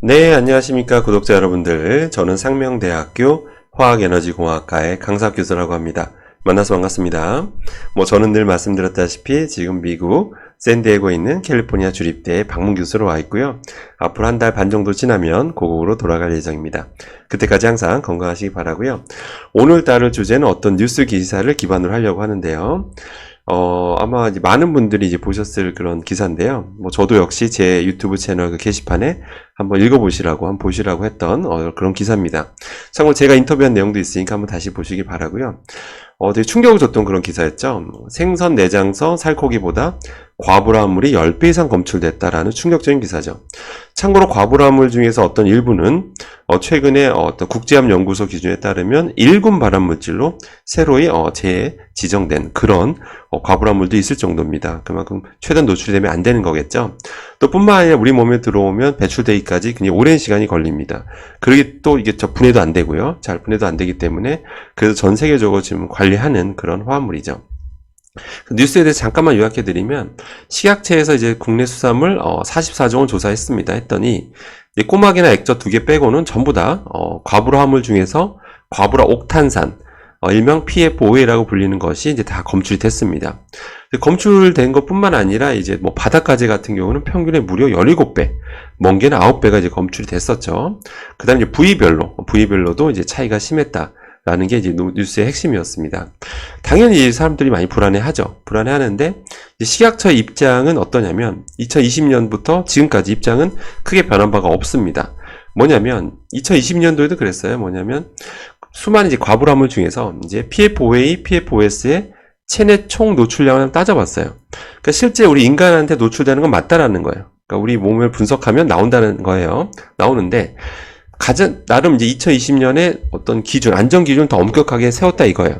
네, 안녕하십니까 구독자 여러분들. 저는 상명대학교 화학에너지공학과의 강사 교수라고 합니다. 만나서 반갑습니다. 저는 늘 말씀드렸다시피 지금 미국 샌디에고에 있는 캘리포니아 주립대에 방문 교수로 와 있고요. 앞으로 한 달 반 정도 지나면 고국으로 돌아갈 예정입니다. 그때까지 항상 건강하시기 바라고요. 오늘 다룰 주제는 어떤 뉴스 기사를 기반으로 하려고 하는데요. 아마 이제 많은 분들이 이제 보셨을 그런 기사인데요. 저도 역시 제 유튜브 채널 그 게시판에 한번 읽어보시라고, 한번 보시라고 했던 그런 기사입니다. 참고로 제가 인터뷰한 내용도 있으니까 한번 다시 보시기 바라고요. 되게 충격을 줬던 그런 기사였죠. 생선 내장성 살코기보다 과불화물이 10배 이상 검출됐다라는 충격적인 기사죠. 참고로 과불화물 중에서 어떤 일부는 최근에 어떤 국제압연구소 기준에 따르면 1군 발암물질로 새로이 재지정된 그런 과불화물도 있을 정도입니다. 그만큼 최대 노출이 되면 안 되는 거겠죠. 또 뿐만 아니라 우리 몸에 들어오면 배출되기까지 굉장히 오랜 시간이 걸립니다. 그러기 또 이게 분해도 안 되고요. 잘 분해도 안 되기 때문에 그래서 전 세계적으로 지금 관리하는 그런 화합물이죠. 뉴스에 대해서 잠깐만 요약해드리면 식약처에서 이제 국내 수산물 44종을 조사했습니다. 했더니 꼬막이나 액젓 2개 빼고는 전부 다 과불화 화물 중에서 과불화 옥탄산 일명 PFOA라고 불리는 것이 이제 다 검출이 됐습니다. 검출된 것뿐만 아니라 이제 바닷가재 같은 경우는 평균에 무려 17배, 먼 게는 9배가 이제 검출이 됐었죠. 그다음에 이제 부위별로도 이제 차이가 심했다. 라는 게 이제 뉴스의 핵심이었습니다. 당연히 사람들이 많이 불안해하죠. 불안해하는데 식약처의 입장은 어떠냐면 2020년부터 지금까지 입장은 크게 변한 바가 없습니다. 뭐냐면 2020년도에도 그랬어요. 뭐냐면 수많은 이제 과불화물 중에서 이제 PFOA, PFOS의 체내 총 노출량을 따져봤어요. 그러니까 실제 우리 인간한테 노출되는 건 맞다라는 거예요. 그러니까 우리 몸을 분석하면 나온다는 거예요. 나오는데 나름 이제 2020년에 어떤 기준, 안전 기준을 더 엄격하게 세웠다 이거예요.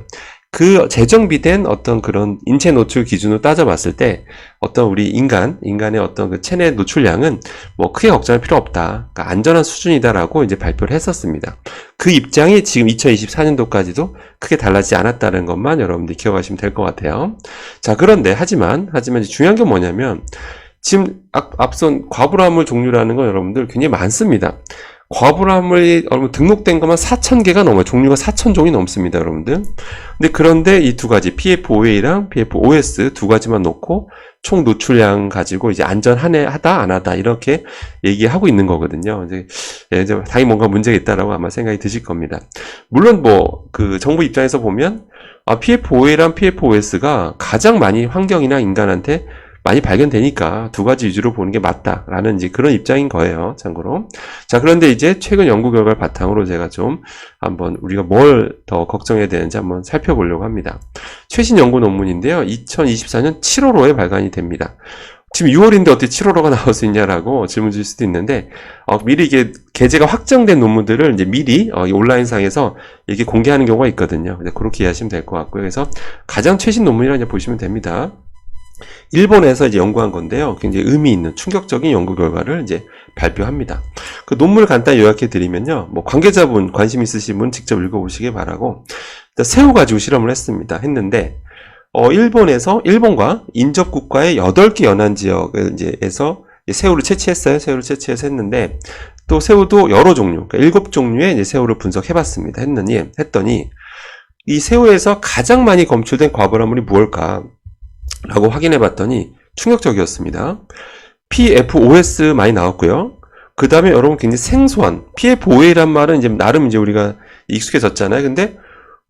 그 재정비된 어떤 그런 인체 노출 기준을 따져봤을 때 어떤 우리 인간의 어떤 그 체내 노출량은 크게 걱정할 필요 없다. 그러니까 안전한 수준이다라고 이제 발표를 했었습니다. 그 입장이 지금 2024년도까지도 크게 달라지지 않았다는 것만 여러분들이 기억하시면 될 것 같아요. 자, 그런데 하지만 이제 중요한 게 뭐냐면 지금 앞선 과불화물 종류라는 건 여러분들 굉장히 많습니다. 과불화물이 여러분 등록된 것만 4,000개가 넘어요. 종류가 4,000종이 넘습니다, 여러분들. 그런데 이 두 가지 PFOA랑 PFOS 두 가지만 놓고 총 노출량 가지고 이제 안전하다 안 하다 이렇게 얘기하고 있는 거거든요. 이제 당연히 뭔가 문제가 있다라고 아마 생각이 드실 겁니다. 물론 그 정부 입장에서 보면 PFOA랑 PFOS가 가장 많이 환경이나 인간한테 많이 발견되니까 두 가지 위주로 보는 게 맞다라는 이제 그런 입장인 거예요. 참고로. 자, 그런데 이제 최근 연구 결과를 바탕으로 제가 좀 한번 우리가 뭘 더 걱정해야 되는지 한번 살펴보려고 합니다. 최신 연구 논문인데요. 2024년 7월호에 발간이 됩니다. 지금 6월인데 어떻게 7월호가 나올 수 있냐라고 질문 주실 수도 있는데, 미리 이게 게재가 확정된 논문들을 이제 미리 온라인상에서 이렇게 공개하는 경우가 있거든요. 그렇게 이해하시면 될 것 같고요. 그래서 가장 최신 논문이라고 이제 보시면 됩니다. 일본에서 이제 연구한 건데요. 굉장히 의미 있는 충격적인 연구 결과를 이제 발표합니다. 그 논문을 간단히 요약해 드리면요. 관계자분, 관심 있으신 분 직접 읽어보시기 바라고, 새우 가지고 실험을 했는데, 일본과 인접국가의 8개 연안 지역을 에서 새우를 채취했어요. 새우를 채취해서 했는데, 또 새우도 여러 종류, 그러니까 7종류의 이제 새우를 분석해 봤습니다. 했더니, 이 새우에서 가장 많이 검출된 과불화물이 무엇일까? 라고 확인해 봤더니 충격적이었습니다. PFOS 많이 나왔고요. 그 다음에 여러분 굉장히 생소한 PFOA란 말은 이제 나름 이제 우리가 익숙해졌잖아요. 근데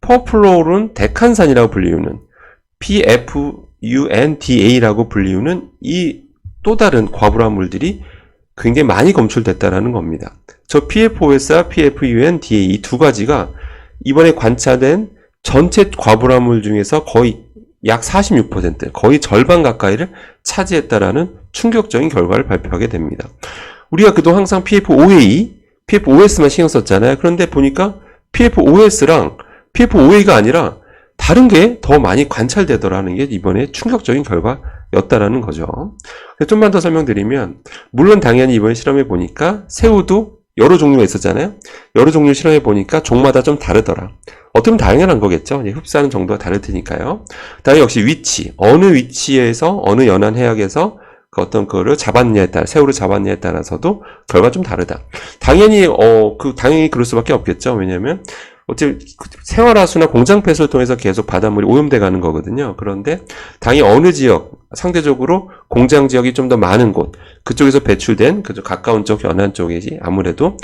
퍼플로른 데칸산이라고 불리우는 PFUNDA라고 불리우는 이 또 다른 과불화물들이 굉장히 많이 검출됐다라는 겁니다. 저 PFOS와 PFUNDA 이 두 가지가 이번에 관찰된 전체 과불화물 중에서 거의 약 46%, 거의 절반 가까이를 차지했다라는 충격적인 결과를 발표하게 됩니다. 우리가 그동안 항상 PFOA, PFOS만 신경 썼잖아요. 그런데 보니까 PFOS랑 PFOA가 아니라 다른 게 더 많이 관찰되더라는 게 이번에 충격적인 결과였다라는 거죠. 좀만 더 설명드리면, 물론 당연히 이번에 실험해 보니까 새우도 여러 종류가 있었잖아요. 여러 종류 실험해 보니까 종마다 좀 다르더라. 어쩌면 당연한 거겠죠. 흡수하는 정도가 다를 테니까요. 다음에 역시 위치, 어느 위치에서 어느 연안 해역에서 그 어떤 거를 잡았냐에 따라, 새우를 잡았냐에 따라서도 결과가 좀 다르다. 당연히, 당연히 그럴 수밖에 없겠죠. 왜냐면, 어째 생활하수나 공장 폐수를 통해서 계속 바닷물이 오염돼 가는 거거든요. 그런데 당연히 어느 지역, 상대적으로 공장 지역이 좀 더 많은 곳, 그쪽에서 배출된 그쪽 가까운 쪽 연안 쪽이지 아무래도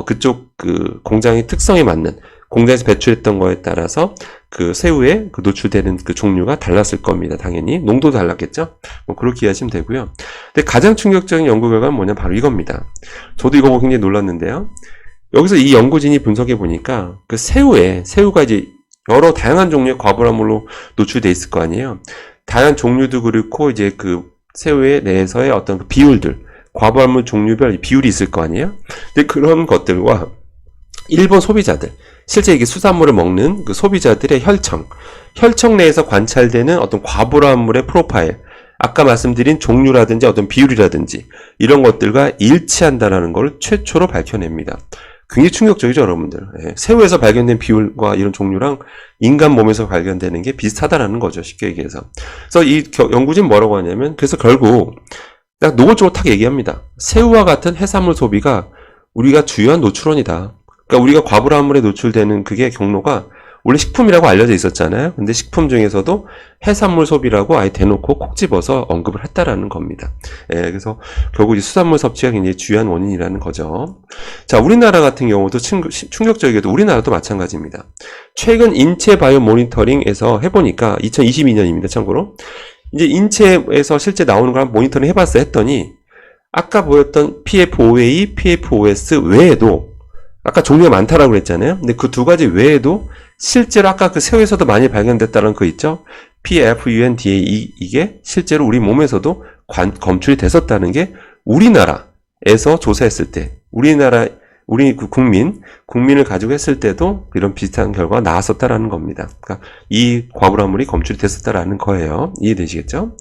그쪽 그 공장의 특성에 맞는 공장에서 배출했던 거에 따라서 그 새우에 그 노출되는 그 종류가 달랐을 겁니다. 당연히 농도도 달랐겠죠. 뭐 그렇게 이해하시면 되고요. 근데 가장 충격적인 연구 결과는 뭐냐 바로 이겁니다. 저도 이거 보고 굉장히 놀랐는데요. 여기서 이 연구진이 분석해 보니까 그 새우가 이제 여러 다양한 종류의 과불암물로 노출돼 있을 거 아니에요. 다양한 종류도 그렇고 이제 그 새우에 내에서의 어떤 그 비율들, 과불암물 종류별 비율이 있을 거 아니에요. 근데 그런 것들과 일본 소비자들, 실제 이게 수산물을 먹는 그 소비자들의 혈청 내에서 관찰되는 어떤 과불암물의 프로파일, 아까 말씀드린 종류라든지 어떤 비율이라든지 이런 것들과 일치한다는 걸 최초로 밝혀냅니다. 굉장히 충격적이죠, 여러분들. 예, 새우에서 발견된 비율과 이런 종류랑 인간 몸에서 발견되는 게 비슷하다라는 거죠, 쉽게 얘기해서. 그래서 이 연구진 뭐라고 하냐면, 그래서 결국 딱 노골적으로 탁 얘기합니다. 새우와 같은 해산물 소비가 우리가 주요한 노출원이다. 그러니까 우리가 과불암물에 노출되는 그게 경로가 원래 식품이라고 알려져 있었잖아요. 근데 식품 중에서도 해산물 소비라고 아예 대놓고 콕 집어서 언급을 했다라는 겁니다. 예, 그래서 결국 이 수산물 섭취가 굉장히 주요한 원인이라는 거죠. 자, 우리나라 같은 경우도 충격적이게도 우리나라도 마찬가지입니다. 최근 인체 바이오 모니터링에서 해보니까 2022년입니다. 참고로 이제 인체에서 실제 나오는 걸 한번 모니터링 해봤어요. 했더니 아까 보였던 PFOA, PFOS 외에도 아까 종류가 많다라고 그랬잖아요. 근데 그 두 가지 외에도 실제로 아까 그 새우에서도 많이 발견됐다는 거 있죠. PFUNDA 이게 실제로 우리 몸에서도 검출이 됐었다는 게 우리나라에서 조사했을 때 우리 국민을 가지고 했을 때도 이런 비슷한 결과가 나왔었다라는 겁니다. 그러니까 이 과불암물이 검출이 됐었다라는 거예요. 이해되시겠죠?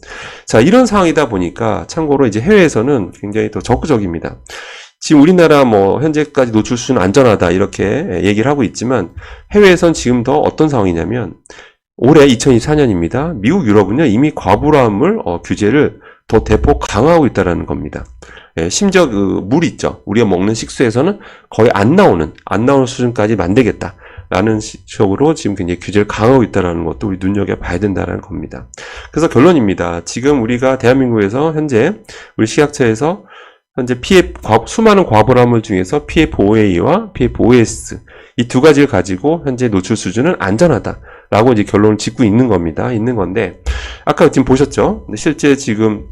자, 이런 상황이다 보니까 참고로 이제 해외에서는 굉장히 더 적극적입니다. 지금 우리나라 현재까지 노출 수준은 안전하다 이렇게 얘기를 하고 있지만 해외에선 지금 더 어떤 상황이냐면 올해 2024년입니다. 미국, 유럽은요 이미 과불암물 규제를 더 대폭 강화하고 있다는 겁니다. 예, 심지어 그 물 있죠. 우리가 먹는 식수에서는 거의 안 나오는 수준까지 만들겠다라는 식으로 지금 굉장히 규제를 강화하고 있다는 것도 우리 눈여겨봐야 된다는 겁니다. 그래서 결론입니다. 지금 우리가 대한민국에서 현재 우리 식약처에서 현재 수많은 과불암물 중에서 PFOA와 PFOS 이 두 가지를 가지고 현재 노출 수준은 안전하다라고 이제 결론을 짓고 있는 건데 아까 지금 보셨죠? 실제 지금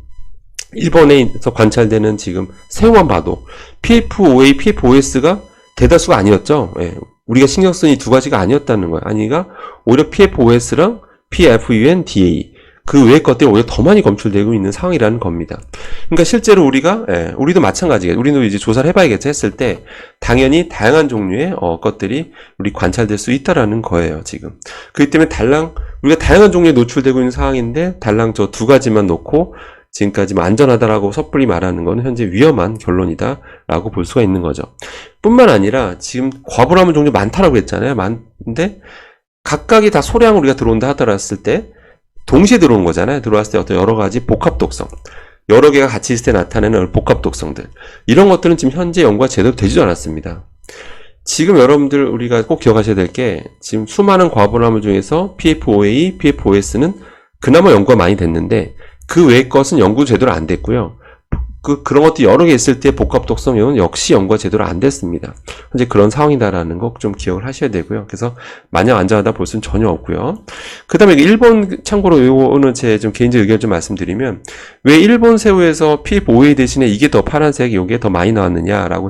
일본에서 관찰되는 지금 새우만 봐도 PFOA, PFOS가 대다수가 아니었죠. 예, 우리가 신경 쓴 이 두 가지가 아니었다는 거예요. 아니가 오히려 PFOS랑 PFUNDA 그 외의 것들이 오히려 더 많이 검출되고 있는 상황이라는 겁니다. 그러니까 실제로 우리도 마찬가지겠죠. 우리도 이제 조사를 해봐야겠죠. 했을 때 당연히 다양한 종류의 것들이 우리 관찰될 수 있다라는 거예요. 지금 그렇기 때문에 우리가 다양한 종류에 노출되고 있는 상황인데 달랑 저 두 가지만 놓고 지금까지 안전하다라고 섣불리 말하는 것은 현재 위험한 결론이다라고 볼 수가 있는 거죠. 뿐만 아니라 지금 과불암물 종류 많다라고 했잖아요. 많은데 각각이 다 소량 우리가 들어온다 하더라도 때 동시에 들어온 거잖아요. 들어왔을 때 어떤 여러 가지 복합 독성, 여러 개가 같이 있을 때 나타내는 복합 독성들, 이런 것들은 지금 현재 연구가 제대로 되지도 않았습니다. 지금 여러분들 우리가 꼭 기억하셔야 될 게 지금 수많은 과불암물 중에서 PFOA, PFOS는 그나마 연구가 많이 됐는데 그 외의 것은 연구 제대로 안 됐고요. 그런 것도 여러 개 있을 때 복합 독성형은 역시 연구가 제대로 안 됐습니다. 현재 그런 상황이다라는 거 좀 기억을 하셔야 되고요. 그래서 마냥 안전하다 볼 수는 전혀 없고요. 그 다음에 일본, 참고로 이거는 제 좀 개인적 의견 좀 말씀드리면, 왜 일본 새우에서 PFOA 대신에 이게 더 파란색, 이게 더 많이 나왔느냐라고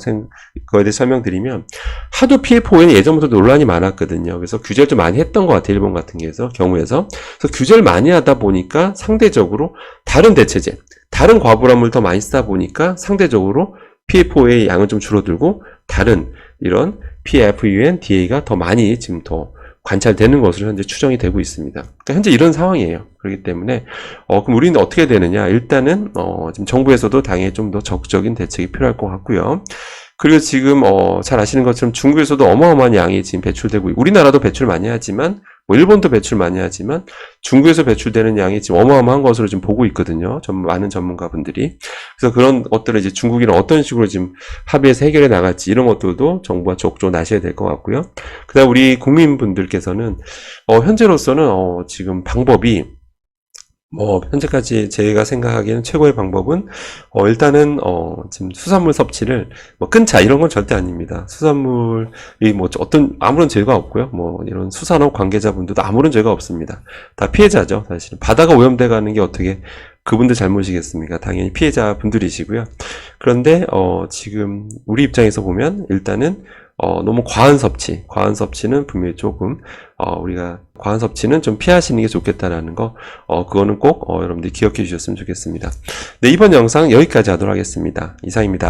그거에 대해 설명드리면, 하도 PFOA는 예전부터 논란이 많았거든요. 그래서 규제를 좀 많이 했던 것 같아요. 일본 같은 경우에서. 그래서 규제를 많이 하다 보니까 상대적으로 다른 대체제, 다른 과불암물 더 많이 쓰다 보니까 상대적으로 PFOA 양은 좀 줄어들고 다른 이런 PFUNDA가 더 많이 지금 더 관찰되는 것으로 현재 추정이 되고 있습니다. 그러니까 현재 이런 상황이에요. 그렇기 때문에 그럼 우리는 어떻게 되느냐? 일단은 지금 정부에서도 당연히 좀 더 적극적인 대책이 필요할 것 같고요. 그리고 지금 잘 아시는 것처럼 중국에서도 어마어마한 양이 지금 배출되고 우리나라도 배출 많이 하지만 뭐 일본도 배출 많이 하지만 중국에서 배출되는 양이 지금 어마어마한 것으로 지금 보고 있거든요. 많은 전문가분들이. 그래서 그런 것들을 이제 중국이랑 어떤 식으로 지금 합의해서 해결해 나갈지 이런 것들도 정부가 적극적으로 나셔야 될 것 같고요. 그다음 우리 국민분들께서는 현재로서는 지금 방법이 현재까지 제가 생각하기에는 최고의 방법은, 일단은, 지금 수산물 섭취를, 끊자, 이런 건 절대 아닙니다. 수산물이 아무런 죄가 없고요. 이런 수산업 관계자분들도 아무런 죄가 없습니다. 다 피해자죠, 사실은. 바다가 오염돼 가는 게 어떻게 그분들 잘못이겠습니까? 당연히 피해자분들이시고요. 그런데, 지금 우리 입장에서 보면, 일단은, 너무 과한 섭취는 분명히 조금, 우리가 과한 섭취는 좀 피하시는 게 좋겠다라는 거, 그거는 꼭, 여러분들이 기억해 주셨으면 좋겠습니다. 네, 이번 영상 여기까지 하도록 하겠습니다. 이상입니다.